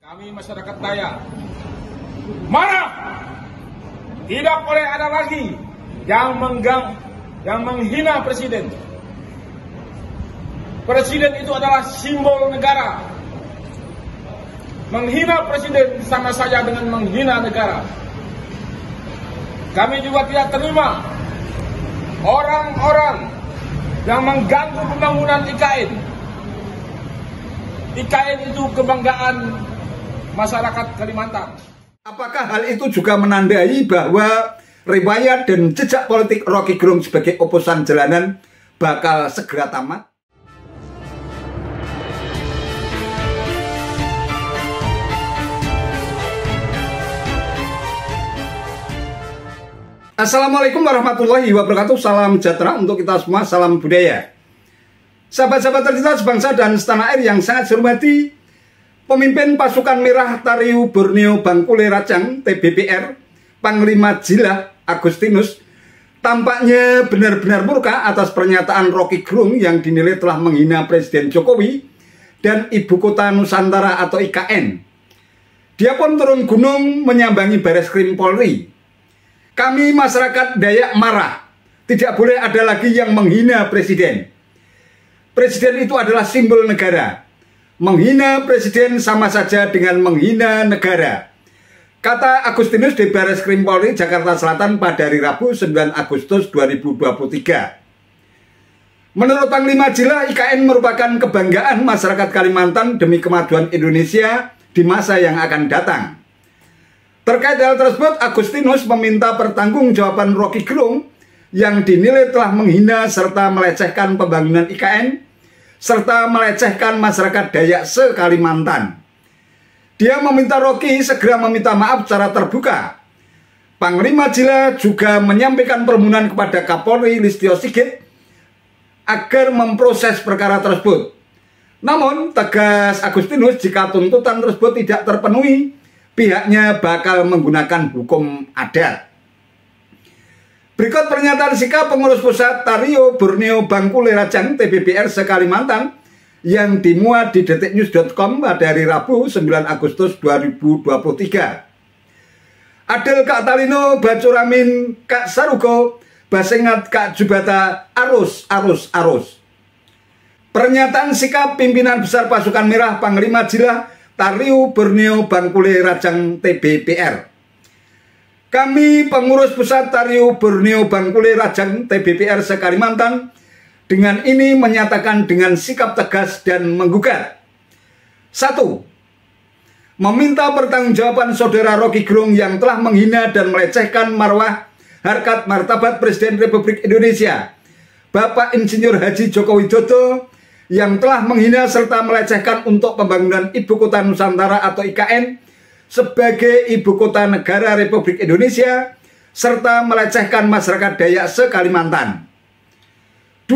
Kami masyarakat Dayak marah. Tidak boleh ada lagi yang menghina presiden. Presiden itu adalah simbol negara. Menghina presiden sama saja dengan menghina negara. Kami juga tidak terima orang-orang yang mengganggu pembangunan IKN. IKN itu kebanggaan masyarakat Kalimantan. Apakah hal itu juga menandai bahwa riwayat dan jejak politik Rocky Gerung sebagai oposan jalanan bakal segera tamat? Assalamualaikum warahmatullahi wabarakatuh. Salam sejahtera untuk kita semua, salam budaya. Sahabat-sahabat tercinta sebangsa dan setanah air yang sangat saya hormati, pemimpin pasukan merah Tariu Borneo Bangkule Rajang TBPR, Panglima Jilah Agustinus, tampaknya benar-benar murka atas pernyataan Rocky Gerung yang dinilai telah menghina Presiden Jokowi dan Ibu Kota Nusantara atau IKN. Dia pun turun gunung menyambangi Bareskrim Polri. Kami masyarakat Dayak marah. Tidak boleh ada lagi yang menghina presiden. Presiden itu adalah simbol negara. Menghina presiden sama saja dengan menghina negara. Kata Agustinus di Bareskrim Polri Jakarta Selatan pada hari Rabu 9 Agustus 2023. Menurut Panglima Jilah, IKN merupakan kebanggaan masyarakat Kalimantan demi kemajuan Indonesia di masa yang akan datang. Terkait hal tersebut, Agustinus meminta pertanggungjawaban Rocky Gerung yang dinilai telah menghina serta melecehkan pembangunan IKN, serta melecehkan masyarakat Dayak se-Kalimantan. Dia meminta Rocky segera meminta maaf secara terbuka. Panglima Jilah juga menyampaikan permohonan kepada Kapolri Listio Sigit agar memproses perkara tersebut. Namun, tegas Agustinus, jika tuntutan tersebut tidak terpenuhi, pihaknya bakal menggunakan hukum adat. Berikut pernyataan sikap pengurus pusat Tariu Borneo Bangkule Rajang TBPR se-Kalimantan yang dimuat di detiknews.com pada hari Rabu 9 Agustus 2023. Adel Kak Talino Bacuramin Kak Sarugo Basengat Kak Jubata Arus. Pernyataan sikap pimpinan besar pasukan merah Panglima Jilah Tariu Borneo Bangkule Rajang TBPR. Kami pengurus pusat Tariu Borneo Bangkule Rajang TBPR se-Kalimantan dengan ini menyatakan dengan sikap tegas dan menggugat. 1. Meminta pertanggungjawaban saudara Rocky Gerung yang telah menghina dan melecehkan marwah harkat martabat Presiden Republik Indonesia Bapak Insinyur Haji Joko Widodo, yang telah menghina serta melecehkan untuk pembangunan Ibu Kota Nusantara atau IKN sebagai Ibu Kota Negara Republik Indonesia, serta melecehkan masyarakat Dayak se-Kalimantan. 2.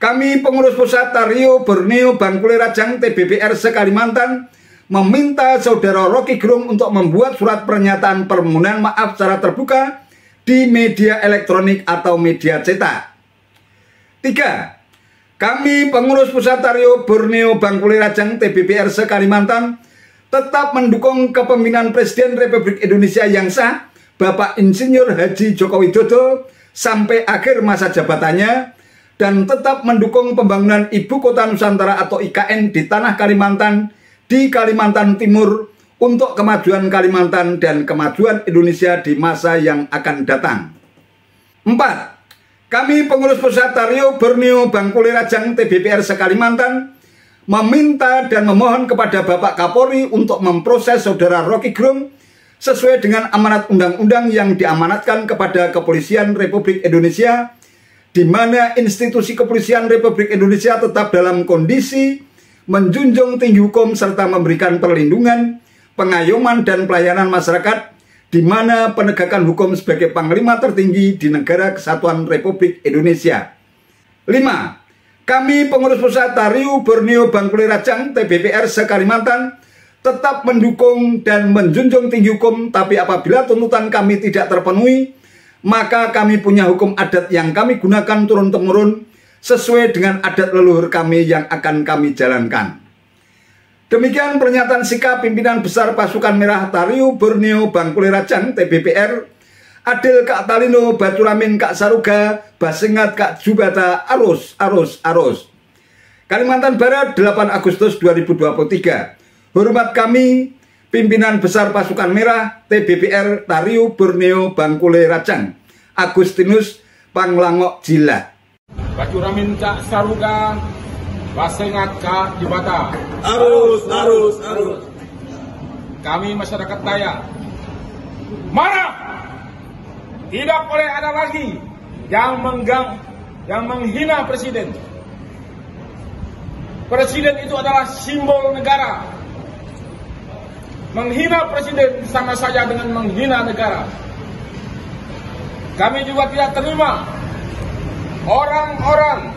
Kami pengurus pusat Tariu Borneo Bangkule Rajang TBPR se-Kalimantan meminta saudara Rocky Gerung untuk membuat surat pernyataan permohonan maaf secara terbuka di media elektronik atau media cetak. 3. Kami pengurus pusat Tariu Borneo Bangkule Rajang TBPR se-Kalimantan tetap mendukung kepemimpinan Presiden Republik Indonesia yang sah Bapak Insinyur Haji Joko Widodo sampai akhir masa jabatannya dan tetap mendukung pembangunan Ibu Kota Nusantara atau IKN di tanah Kalimantan, di Kalimantan Timur untuk kemajuan Kalimantan dan kemajuan Indonesia di masa yang akan datang. 4. Kami pengurus pusat Tariu Borneo Bangkule Rajang TBPR se-Kalimantan meminta dan memohon kepada Bapak Kapolri untuk memproses saudara Rocky Gerung sesuai dengan amanat undang-undang yang diamanatkan kepada Kepolisian Republik Indonesia, di mana institusi Kepolisian Republik Indonesia tetap dalam kondisi menjunjung tinggi hukum serta memberikan perlindungan, pengayoman dan pelayanan masyarakat, di mana penegakan hukum sebagai panglima tertinggi di negara kesatuan Republik Indonesia. 5. Kami pengurus pusat Tariu Borneo Bangkule Rajang TBPR se-Kalimantan tetap mendukung dan menjunjung tinggi hukum, tapi apabila tuntutan kami tidak terpenuhi, maka kami punya hukum adat yang kami gunakan turun-temurun sesuai dengan adat leluhur kami yang akan kami jalankan. Demikian pernyataan sikap pimpinan besar pasukan merah Tariu Borneo Bangkule Rajang TBPR, Adil Kak Talino Baturamin Kak Saruga Basengat Kak Jubata Arus. Kalimantan Barat 8 Agustus 2023. Hormat kami pimpinan besar pasukan merah TBPR Tariu Borneo Bangkule Rajang Agustinus Panglangok Jila. Baturamin Kak Saruga Basengat Kak Jubata Arus. Kami masyarakat Dayak marah. Tidak boleh ada lagi yang menghina presiden. Presiden itu adalah simbol negara. Menghina presiden sama saja dengan menghina negara. Kami juga tidak terima orang-orang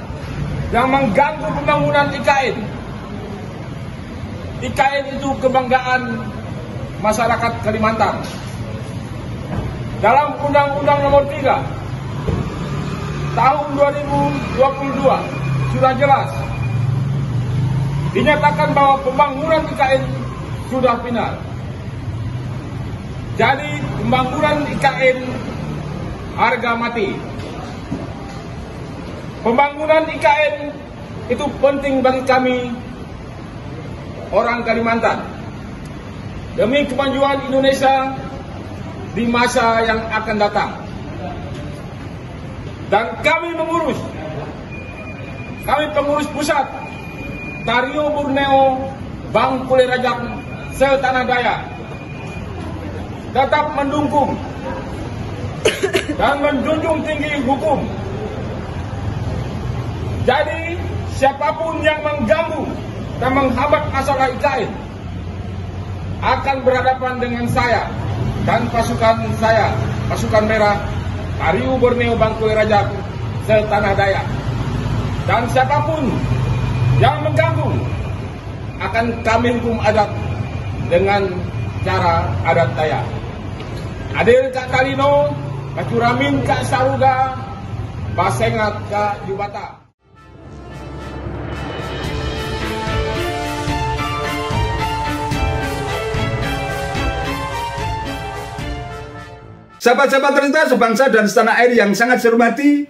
yang mengganggu pembangunan IKN. IKN itu kebanggaan masyarakat Kalimantan. Dalam Undang-Undang Nomor 3 Tahun 2022 sudah jelas dinyatakan bahwa pembangunan IKN sudah final. Jadi pembangunan IKN harga mati. Pembangunan IKN itu penting bagi kami orang Kalimantan demi kemajuan Indonesia di masa yang akan datang. Dan kami pengurus pusat Tariu Borneo Bangkule Rajang setanah Dayak tetap mendukung dan menjunjung tinggi hukum. Jadi siapapun yang mengganggu dan menghambat masalah IKN akan berhadapan dengan saya dan pasukan saya, pasukan merah Tariu Borneo Bangkule Rajang setanah Dayak. Dan siapapun yang mengganggu akan kami hukum adat dengan cara adat Dayak. Adil Kak Talino, Baturamin Kak Saruga, Basengat Kak Jubata. Sahabat-sahabat tercinta sebangsa dan setanah air yang sangat saya hormati,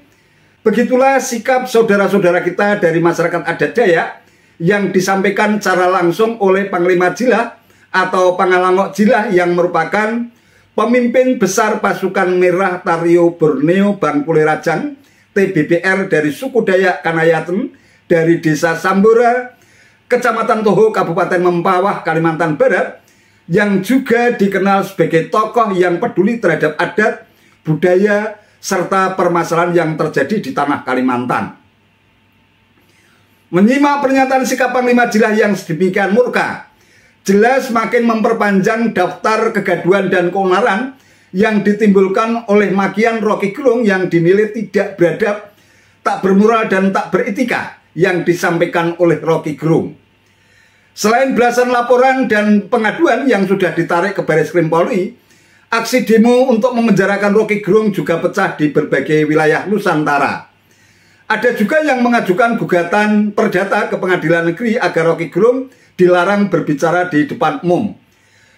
begitulah sikap saudara-saudara kita dari masyarakat adat Dayak yang disampaikan secara langsung oleh Panglima Jila atau Panglangok Jila yang merupakan pemimpin besar pasukan merah Tariu Borneo Bangkule Rajang TBPR dari suku Dayak Kanayaten dari Desa Sambora, Kecamatan Toho, Kabupaten Mempawah, Kalimantan Barat, yang juga dikenal sebagai tokoh yang peduli terhadap adat, budaya, serta permasalahan yang terjadi di tanah Kalimantan. Menyimak pernyataan sikap Panglima Jila yang sedemikian murka, jelas makin memperpanjang daftar kegaduhan dan keonaran yang ditimbulkan oleh makian Rocky Gerung yang dinilai tidak beradab, tak bermoral dan tak beretika yang disampaikan oleh Rocky Gerung. Selain belasan laporan dan pengaduan yang sudah ditarik ke Bareskrim Polri, aksi demo untuk memenjarakan Rocky Gerung juga pecah di berbagai wilayah Nusantara. Ada juga yang mengajukan gugatan perdata ke Pengadilan Negeri agar Rocky Gerung dilarang berbicara di depan umum.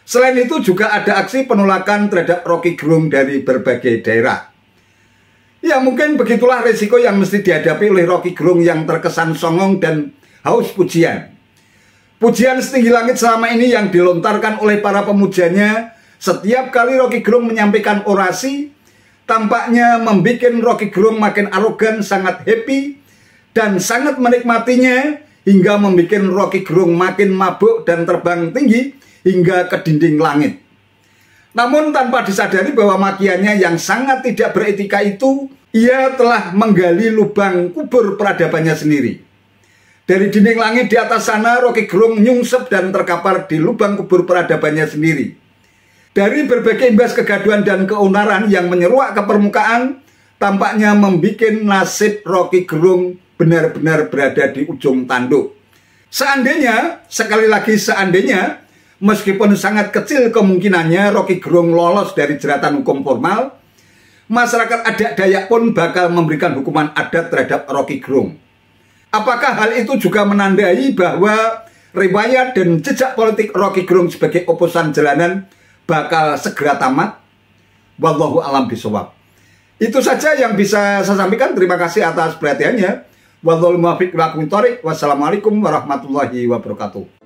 Selain itu juga ada aksi penolakan terhadap Rocky Gerung dari berbagai daerah. Ya mungkin begitulah resiko yang mesti dihadapi oleh Rocky Gerung yang terkesan songong dan haus pujian. Pujian setinggi langit selama ini yang dilontarkan oleh para pemujanya setiap kali Rocky Gerung menyampaikan orasi, tampaknya membuat Rocky Gerung makin arogan, sangat happy, dan sangat menikmatinya hingga membuat Rocky Gerung makin mabuk dan terbang tinggi hingga ke dinding langit. Namun tanpa disadari bahwa makiannya yang sangat tidak beretika itu, ia telah menggali lubang kubur peradabannya sendiri. Dari dinding langit di atas sana, Rocky Gerung nyungsep dan terkapar di lubang kubur peradabannya sendiri. Dari berbagai imbas kegaduhan dan keonaran yang menyeruak ke permukaan, tampaknya membuat nasib Rocky Gerung benar-benar berada di ujung tanduk. Seandainya, sekali lagi seandainya, meskipun sangat kecil kemungkinannya Rocky Gerung lolos dari jeratan hukum formal, masyarakat adat Dayak pun bakal memberikan hukuman adat terhadap Rocky Gerung. Apakah hal itu juga menandai bahwa riwayat dan jejak politik Rocky Gerung sebagai oposan jalanan bakal segera tamat. Wallahu alam bisawab. Itu saja yang bisa saya sampaikan. Terima kasih atas perhatiannya. Wassalamualaikum warahmatullahi wabarakatuh.